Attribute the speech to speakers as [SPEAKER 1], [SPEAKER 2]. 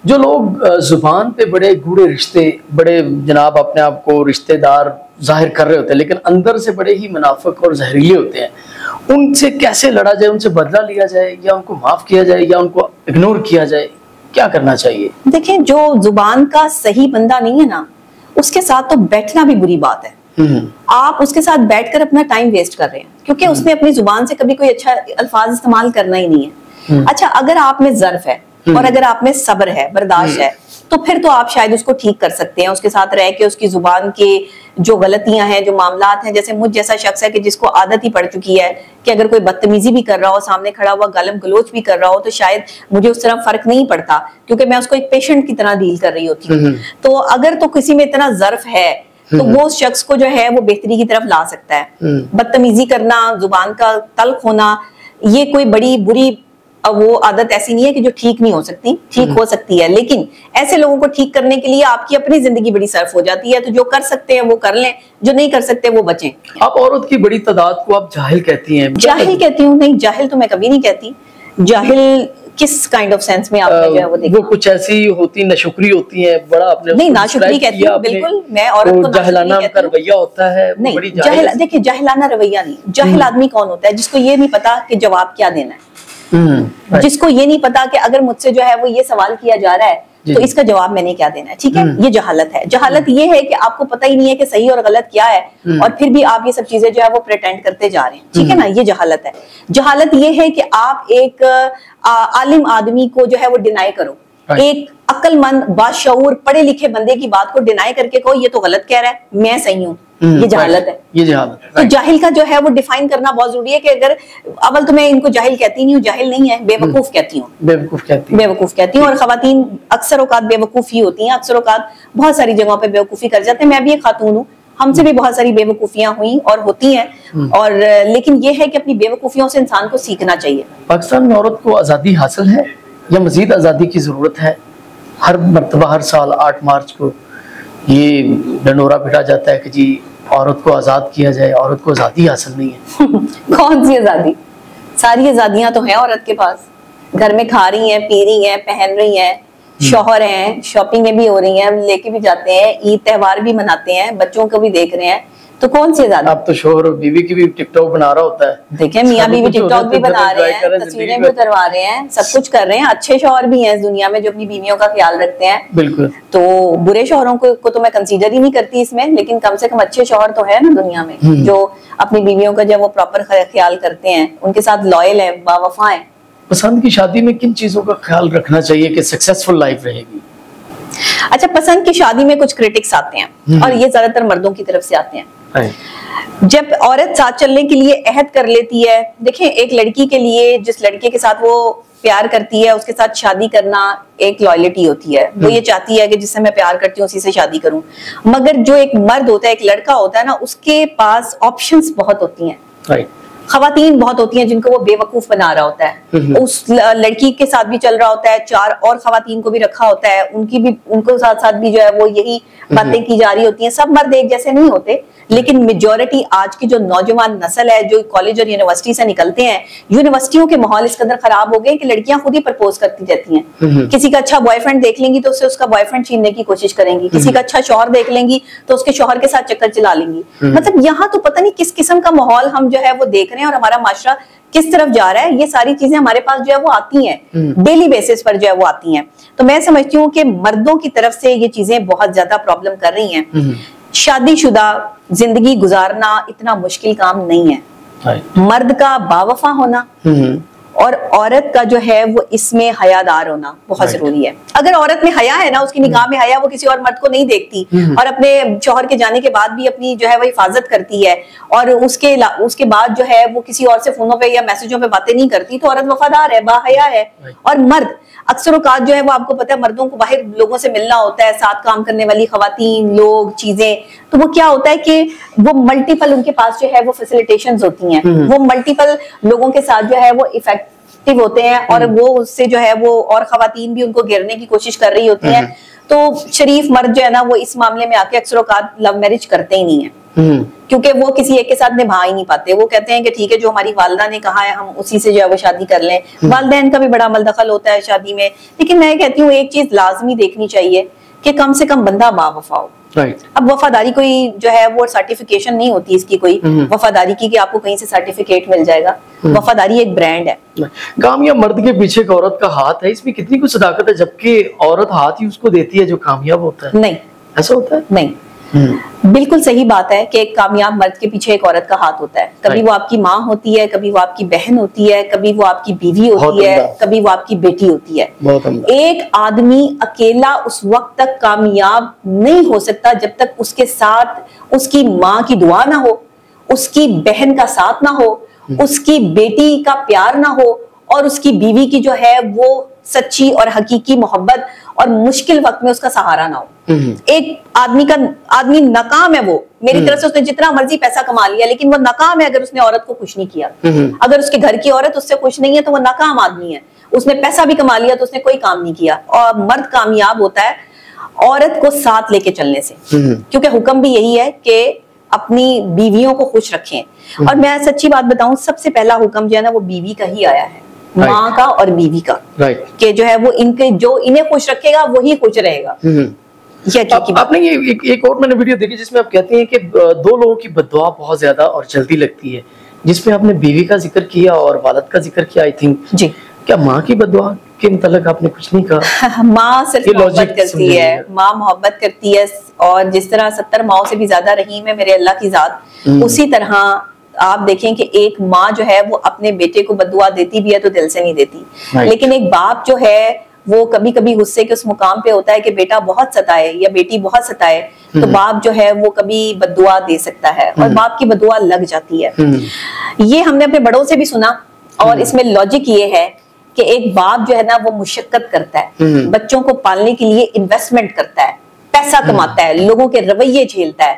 [SPEAKER 1] جو لوگ زبان پہ بڑے گوڑے رشتے، بڑے جناب اپنے آپ کو رشتے دار ظاہر کر رہے ہوتے ہیں، لیکن اندر سے بڑے ہی منافق اور زہریلے ہوتے ہیں، ان سے کیسے لڑا جائے؟ ان سے بدلہ لیا جائے یا ان کو معاف کیا جائے یا ان کو اگنور کیا جائے؟ کیا کرنا چاہیے؟
[SPEAKER 2] دیکھیں، جو زبان کا صحیح بندہ نہیں ہے نا، اس کے ساتھ تو بیٹھنا بھی بری بات ہے۔ آپ اس کے ساتھ بیٹھ کر اپنا ٹائم ویسٹ کر رہے ہیں، کیونکہ اس نے اپنی زبان سے کبھی کوئی اچھا الفاظ استعمال کرنا ہی نہیں ہے۔ اچھا، اگر آپ میں ظرف ہے اور اگر آپ میں صبر ہے، برداشت ہے، تو پھر تو آپ شاید اس کو ٹھیک کر سکتے ہیں، اس کے ساتھ رہ کے اس کی زبان کے جو غلطیاں ہیں، جو معاملات ہیں، جیسے مجھ جیسا شخص ہے کہ جس کو عادت ہی پڑ چکی ہے کہ اگر کوئی بدتمیزی بھی کر رہا ہو، سامنے کھڑا ہوا گالم گلوچ بھی کر رہا ہو، تو شاید مجھے اس طرح فرق نہیں پڑتا، کیونکہ میں اس کو ایک پیشنٹ کی طرح ڈیل کر رہی ہوتی ہوں۔ تو اگر تو کسی میں اتنا ظرف ہے تو وہ اس شخص کو جو ہے وہ بہتری کی طرف لا سکتا ہے۔ بدتمیزی کرنا، زبان کا تلخ ہونا، یہ کوئی بڑی بری وہ عادت ایسی نہیں ہے کہ جو ٹھیک نہیں ہو سکتی، ٹھیک ہو سکتی ہے، لیکن ایسے لوگوں کو ٹھیک کرنے کے لیے آپ کی اپنی زندگی بڑی صرف ہو جاتی ہے، تو جو کر سکتے ہیں وہ کر لیں، جو نہیں کر سکتے وہ بچیں۔
[SPEAKER 1] آپ عورت کی بڑی تعداد کو آپ جاہل کہتی ہیں؟
[SPEAKER 2] جاہل کہتی ہوں؟ نہیں، جاہل تو میں کبھی نہیں کہتی۔ جاہل کس کائنڈ آف سینس میں آپ نے جو ہے وہ دیکھا؟
[SPEAKER 1] وہ کچھ ایسی ہوتی ناشکری ہوتی ہیں، بڑا آپ نے
[SPEAKER 2] نہیں، ناشکری کہتی ہوں بالکل، میں عورت کو
[SPEAKER 1] جاہلانہ کا رویہ ہوتا ہے،
[SPEAKER 2] نہیں، دیکھیں جاہلانہ رویہ نہیں۔ جاہل آدمی کون ہوتا ہے؟ جس کو یہ نہیں پتا کہ جواب کیا دینا ہے، جس کو یہ نہیں پتا کہ اگر مجھ سے جو ہے وہ یہ سوال کیا جا رہا ہے تو اس کا جواب میں نے کیا دینا ہے، ٹھیک ہے؟ یہ جہالت ہے۔ جہالت یہ ہے کہ آپ کو پتہ ہی نہیں ہے کہ صحیح اور غلط کیا ہے، اور پھر بھی آپ یہ سب چیزیں جو ہے وہ پریٹینڈ کرتے جا رہے ہیں، ٹھیک ہے نا؟ یہ جہالت ہے۔ جہالت یہ ہے کہ آپ ایک عالم آدمی کو جو ہے وہ ڈینائی کرو، ایک عقل مند باشعور پڑھے لکھے بندے کی بات کو ڈینائی کر کے کہو یہ تو غلط کہہ رہا ہے، میں صحیح ہوں، یہ جہالت ہے۔
[SPEAKER 1] یہ جہالت ہے۔
[SPEAKER 2] تو جاہل کا جو ہے وہ ڈیفائن کرنا بہت ضروری ہے، کہ اگر اول تو میں ان کو جاہل کہتی نہیں ہوں، جاہل نہیں ہے، بے وقوف کہتی ہوں، بے وقوف کہتی ہوں۔ اور خواتین اکثر اوقات بے وقوف ہی ہوتی ہیں، اکثر اوقات بہت ساری جگہوں پہ بے وقوفی کر جاتے ہیں۔ میں بھی ایک خاتون ہوں، ہم سے بھی بہت ساری بے وقوفیاں ہوئیں اور ہوتی ہیں، اور لیکن یہ ہے کہ اپنی بے وقوفیوں سے انسان کو سیکھنا چاہیے۔
[SPEAKER 1] پاکستان میں عورت کو آزادی حاصل ہے یا مزید آزادی کی ضرورت ہے؟ ہر مرتبہ ہر سال 8 مارچ کو یہ ڈنڈورا پھٹا جاتا ہے کہ جی عورت کو آزاد کیا جائے، عورت کو آزادی حاصل نہیں ہے۔
[SPEAKER 2] کون سی آزادی؟ ساری آزادیاں تو ہیں عورت کے پاس، گھر میں کھا رہی ہیں، پی رہی ہیں، پہن رہی ہیں، شوہر ہیں، شاپنگ بھی ہو رہی ہیں، لے کے بھی جاتے ہیں، عید تہوار بھی مناتے ہیں، بچوں کو بھی دیکھ رہے ہیں، تو کون سی آزادی؟
[SPEAKER 1] اب تو شوہر اور بیوی کی بھی ٹک ٹاک بنا رہا ہوتا ہے،
[SPEAKER 2] دیکھیں میاں بیوی ٹک ٹاک بھی بنا رہے ہیں، تصویریں بھی اتروا رہے ہیں، سب کچھ کر رہے ہیں۔ اچھے شوہر بھی ہیں اس دنیا میں جو اپنی بیویوں کا خیال رکھتے ہیں،
[SPEAKER 1] بالکل۔
[SPEAKER 2] تو برے شوہروں کو تو میں کنسیڈر ہی نہیں کرتی اس میں، لیکن کم سے کم اچھے شوہر تو ہے نا دنیا میں، جو اپنی بیویوں کا جب وہ پراپر خیال کرتے ہیں، ان کے ساتھ لائل ہیں، باوفا ہیں۔
[SPEAKER 1] پسند کی شادی میں کن چیزوں کا خیال رکھنا چاہیے کہ سکسیسفل لائف رہے گی؟
[SPEAKER 2] اچھا، پسند کی شادی میں کچھ کرٹکس آتے ہیں، اور یہ زیادہ تر مردوں کی طرف سے آتے ہیں۔ جب عورت ساتھ چلنے کے لیے عہد کر لیتی ہے، دیکھیں ایک لڑکی کے لیے جس لڑکے کے ساتھ وہ پیار کرتی ہے اس کے ساتھ شادی کرنا ایک لائلٹی ہوتی ہے، وہ یہ چاہتی ہے کہ جس سے میں پیار کرتی ہوں اسی سے شادی کروں۔ مگر جو ایک مرد ہوتا ہے، ایک لڑکا ہوتا ہے نا، اس کے پاس آپشنز بہت ہوتی ہیں، خواتین بہت ہوتی ہیں جن کو وہ بے وقوف بنا رہا ہوتا ہے، اس لڑکی کے ساتھ بھی چل رہا ہوتا ہے، 4 اور خواتین کو بھی رکھا ہوتا ہے، ان کو ساتھ ساتھ بھی جو ہے وہ یہی باتیں کی جا رہی ہوتی ہیں۔ سب مرد ایک جیسے نہیں ہوتے، لیکن میجورٹی آج کی جو نوجوان نسل ہے جو کالج اور یونیورسٹی سے نکلتے ہیں، یونیورسٹیوں کے ماحول اس قدر خراب ہو گئے کہ لڑکیاں خود ہی پرپوز کرتی جاتی ہیں۔ کسی کا اچھا بوائے فرینڈ دیکھ لیں گی تو اس سے اس کا بوائے فرینڈ چھیننے کی کوشش کریں گی، کسی کا اچھا شوہر دیکھ لیں گی تو اس کے شوہر کے ساتھ چکر چلا لیں گی۔ مطلب یہاں تو پتہ نہیں کس قسم کا ماحول ہم جو ہے وہ دیکھ رہے ہیں، اور ہمارا معاشرہ کس طرف جا رہا ہے۔ یہ ساری چیزیں ہمارے پاس جو ہے وہ آتی ہیں، ڈیلی بیسس پر جو ہے وہ آتی ہیں۔ تو میں سمجھتی ہوں کہ مردوں کی طرف سے یہ چیزیں بہت زیادہ پرابلم کر رہی ہیں۔ شادی شدہ زندگی گزارنا اتنا مشکل کام نہیں ہے۔ مرد کا باوفا ہونا اور عورت کا جو ہے وہ اس میں حیادار ہونا بہت ضروری ہے۔ اگر عورت میں حیا ہے نا، اس کی نگاہ میں حیا، وہ کسی اور مرد کو نہیں دیکھتی اور اپنے شوہر کے جانے کے بعد بھی اپنی جو ہے وہ حفاظت کرتی ہے، اور اس کے بعد جو ہے وہ کسی اور سے فونوں پہ یا میسجوں پہ باتیں نہیں کرتی، تو عورت وفادار ہے، با حیا ہے۔ اور مرد اکثر اوقات جو ہے وہ آپ کو پتہ ہے مردوں کو باہر لوگوں سے ملنا ہوتا ہے، ساتھ کام کرنے والی خواتین، لوگ، چیزیں، تو وہ کیا ہوتا ہے کہ وہ ملٹیپل ان کے پاس جو ہے وہ فیسیلیٹیشنز ہوتی ہیں، وہ ملٹیپل لوگوں کے ساتھ جو ہے وہ افیکٹو ہوتے ہیں، اور وہ اس سے جو ہے وہ اور خواتین بھی ان کو گھیرنے کی کوشش کر رہی ہوتی ہیں۔ تو شریف مرد جو ہے نا وہ اس معاملے میں آ کے اکثر اوقات لو میرج کرتے ہی نہیں ہیں۔ کیونکہ وہ کسی ایک کے ساتھ نبھا ہی نہیں پاتے. وہ کہتے ہیں کہ ٹھیک ہے جو ہماری والدہ نے کہا ہے ہم اسی سے جو ہے وہ شادی کر لیں. والدین کا بھی بڑا عمل دخل ہوتا ہے شادی میں, لیکن میں کہتی ہوں ایک چیز لازمی دیکھنی چاہیے کہ کم سے کم بندہ با وفا ہو. اب وفاداری کوئی جو ہے وہ سرٹیفکیشن نہیں ہوتی اس کی کوئی وفاداری کی کہ آپ کو کہیں سے سرٹیفکیٹ مل جائے گا. وفاداری ایک برانڈ ہے.
[SPEAKER 1] کامیاب مرد کے پیچھے ایک عورت کا ہاتھ ہے, اس میں کتنی کچھ صداقت ہے, جبکہ عورت ہاتھ ہی اس کو دیتی ہے جو کامیاب ہوتا ہے.
[SPEAKER 2] نہیں
[SPEAKER 1] ایسا ہوتا ہے؟
[SPEAKER 2] نہیں, بالکل صحیح بات ہے کہ ایک کامیاب مرد کے پیچھے ایک عورت کا ہاتھ ہوتا ہے. کبھی وہ آپ کی ماں ہوتی ہے, کبھی وہ آپ کی بہن ہوتی ہے, کبھی وہ آپ کی بیوی ہوتی ہے, کبھی وہ آپ کی بیٹی ہوتی ہے. ایک آدمی اکیلا اس وقت تک کامیاب نہیں ہو سکتا جب تک اس کے ساتھ اس کی ماں کی دعا نہ ہو, اس کی بہن کا ساتھ نہ ہو, اس کی بیٹی کا پیار نہ ہو, اور اس کی بیوی کی جو ہے وہ سچی اور حقیقی محبت اور مشکل وقت میں اس کا سہارا نہ ہو. ایک آدمی ناکام ہے, وہ میری طرف سے اس نے جتنا مرضی پیسہ کما لیا لیکن وہ ناکام ہے اگر اس نے عورت کو خوش نہیں کیا. اگر اس کے گھر کی عورت اس سے خوش نہیں ہے تو وہ ناکام آدمی ہے. اس نے پیسہ بھی کما لیا تو اس نے کوئی کام نہیں کیا. اور مرد کامیاب ہوتا ہے عورت کو ساتھ لے کے چلنے سے, کیونکہ حکم بھی یہی ہے کہ اپنی بیویوں کو خوش رکھیں. اور میں سچی بات بتاؤں, سب سے پہلا حکم جو ہے نا وہ بیوی کا ہی آیا ہے, ماں کا اور بیوی کا, کہ جو ہے وہ جو انہیں خوش رکھے گا وہی خوش رہے گا.
[SPEAKER 1] آپ نے ایک اور میں نے ویڈیو دیکھی جس میں آپ کہتے ہیں کہ دو لوگوں کی بددعا بہت زیادہ اور جلدی لگتی ہے, جس میں آپ نے بیوی کا ذکر کیا اور والد کا ذکر کیا. آئی تھنک
[SPEAKER 2] جی,
[SPEAKER 1] کیا ماں کی بددعا کے متعلق آپ نے کچھ نہیں کہا؟
[SPEAKER 2] ماں صرف محبت کرتی ہے, ماں محبت کرتی ہے, اور جس طرح 70 ماؤں سے بھی زیادہ رحیم ہے میرے اللہ کی ذات, اسی طرح آپ دیکھیں کہ ایک ماں جو ہے وہ اپنے بیٹے کو بددعا دیتی بھی ہے تو دل سے نہیں دیتی. لیکن ایک باپ جو ہے وہ کبھی کبھی غصے کے اس مقام پہ ہوتا ہے کہ بیٹا بہت ستائے یا بیٹی بہت ستائے, تو باپ جو ہے وہ کبھی بددعا دے سکتا ہے, اور باپ کی بددعا لگ جاتی ہے. یہ ہم نے اپنے بڑوں سے بھی سنا, اور اس میں لاجک یہ ہے کہ ایک باپ جو ہے نا وہ مشقت کرتا ہے, بچوں کو پالنے کے لیے انویسٹمنٹ کرتا ہے, پیسہ کماتا ہے, لوگوں کے رویے جھیلتا ہے,